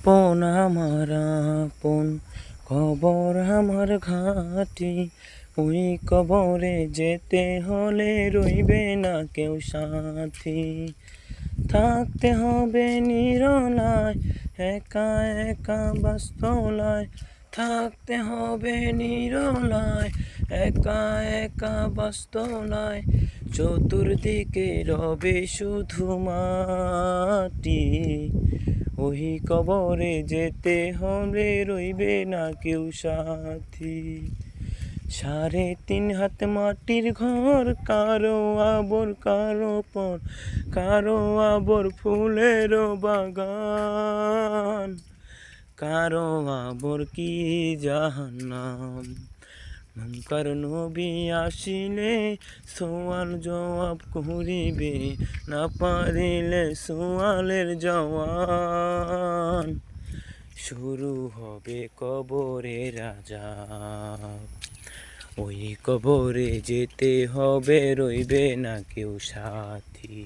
আপন আমার আপন কবর আমার ঘাঁটি, ওই কবরে যেতে হলে রইবে না কেউ সাথী। থাকতে হবে নিরলায়, একা একা বাস্তলায়। থাকতে হবে নিরলায়, একা একা বাস্তলায়। চতুর্দিকে রবে শুধু মাটি, ওই কবরে যেতে হলে রইবে না কেউ সাথী। 3.5 হাত মাটির ঘর, কারো আবর কারো পর, কারো আবর ফুলের বাগান, কারো আবর কি জাহান্নাম। মুনকার নবী আসিলে সোয়াল জবাব করিবে, না পারিলে সোয়ালের জওয়ান। শুরু হবে কবরের আযাব, ওই কবরে যেতে হবে রইবে না কেউ সাথী।